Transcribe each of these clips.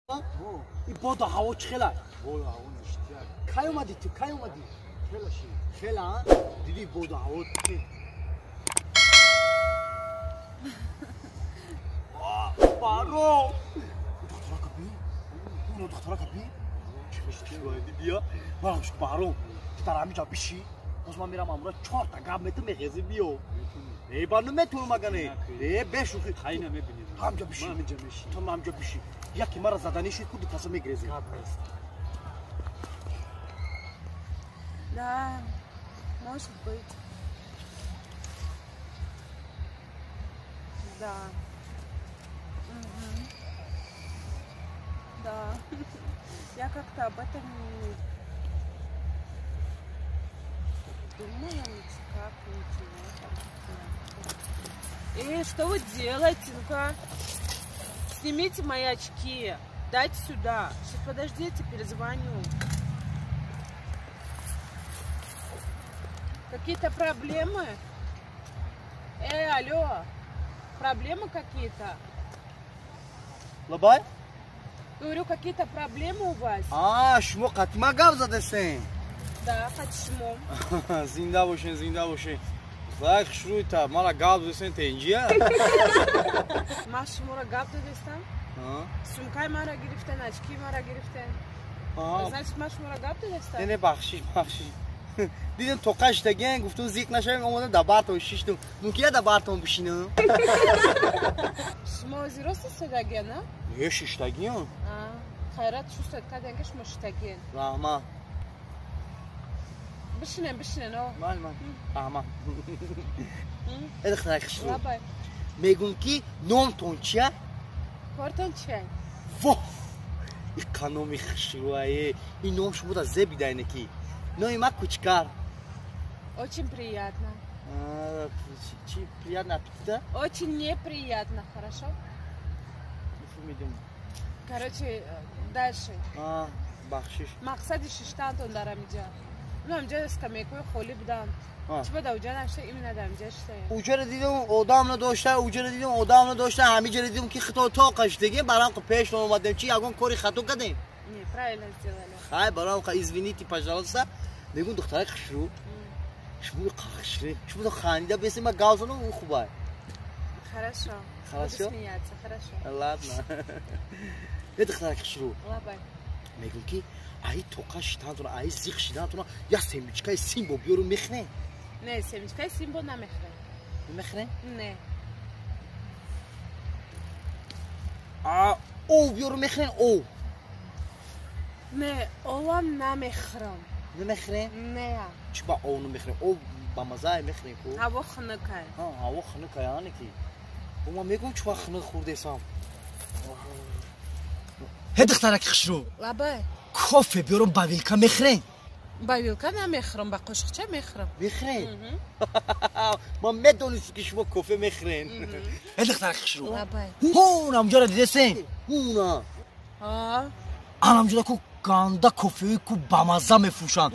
این بادا هوا چخلا بادا هوا نشتیا کی اومدی تو کی اومدی خیلا شی خیلا دیدی بادا هوا چه بارو دکتر کپی اون دکتر کپی چی وایدی بیا باش بارو ترا میجا بیشی باز من میرم امروز 4 تا گام میخزی بیو ای بانو میتونم مگنه ای بشوخی خاینا میبینی همجا بیشی تو همجا بیشی یکی مرا زدنیشی کدو کاسه میگریزی Да, может быть. Да. Угу. Да. Я как-то об этом не думала, никак, ничего. Что вы делаете? Ну-ка, снимите мои очки. Дайте сюда. Сейчас, подождите, перезвоню. Какие-то проблемы? Алло. Проблемы какие-то? Лабай? Говорю, какие-то проблемы у вас? شما قطمه گاو زده سین Да, хоть زنده باشین زاید خشروی تا مالا گاو زده سین تینجیه ما شما گاو دادستم؟ سومکای ما را گرفتن، очки ما را گرفتن значит ما شما گاو دادستم؟ نه بخشی دیدم تو قشتگین گفتون زیق نشویم اومدم دبارتون شیشتم ممکنه دبارتون بشینم شما زیرست استگین نه؟ یه شیشتگین خیرات شوست کدن که شما شیشتگین رحمه بشینن او من رحمه ادخل خشرو لابای میگون کی نامتون چیه؟ کارتون چیه؟ واه اکانومی خشروه این نام شما دا زبیده نکی Ну и макучкар. Очень приятно. Приятно аппетита? Очень неприятно, хорошо? Короче, дальше. Бахшиш. Максади шиштантон дарам иджа. Ну, амджа скамейку холи будам. چی بوده اوجا نشه این ندارم جشته اوجا رو دیدم آدم نداشته اوجا رو دیدم آدم نداشته همه جا دیدم که خطا تا قشتگی برام که پیش اومدم چی یگان کاری خطا کردیم не правильно сделали خای برام که извините пожалуйста میگم دختره خشرو شما خشری شما خانیده بس ما گاوزونو خوبه хорошо хорошо смеяться хорошо ладно یه دختره خشرو лабай میگم که ای تو قشتانتون ای زیخ شدانتون یا سیمچکای سیمبو بیارو میخنه نه سیمچکای سیمبو نمیخره نمیخره نه او بیارو میخنه او نه اوام نمیخرم نمیخره نه چی با او نمیخره او با مزه میخره کو هوا خنکه هوا خنکه یعنی کی ما میگم چه خنک خورده سام هد اختارک خشرو لابای کافه بیارم با ویلکا میخره با ویلکا نمیخرم با قشقچه میخرم میخره ما میدونست که شما کافه میخرین هد اختارک خشرو لابای هون همجا را دیده سین هونا همجا کو گاندا کافه کو بامزه میفروشن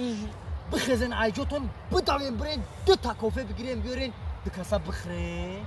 بخزن عیجاتون بدوین برین 2 تا کافه بگیرین بیارین دو کاسه بخرین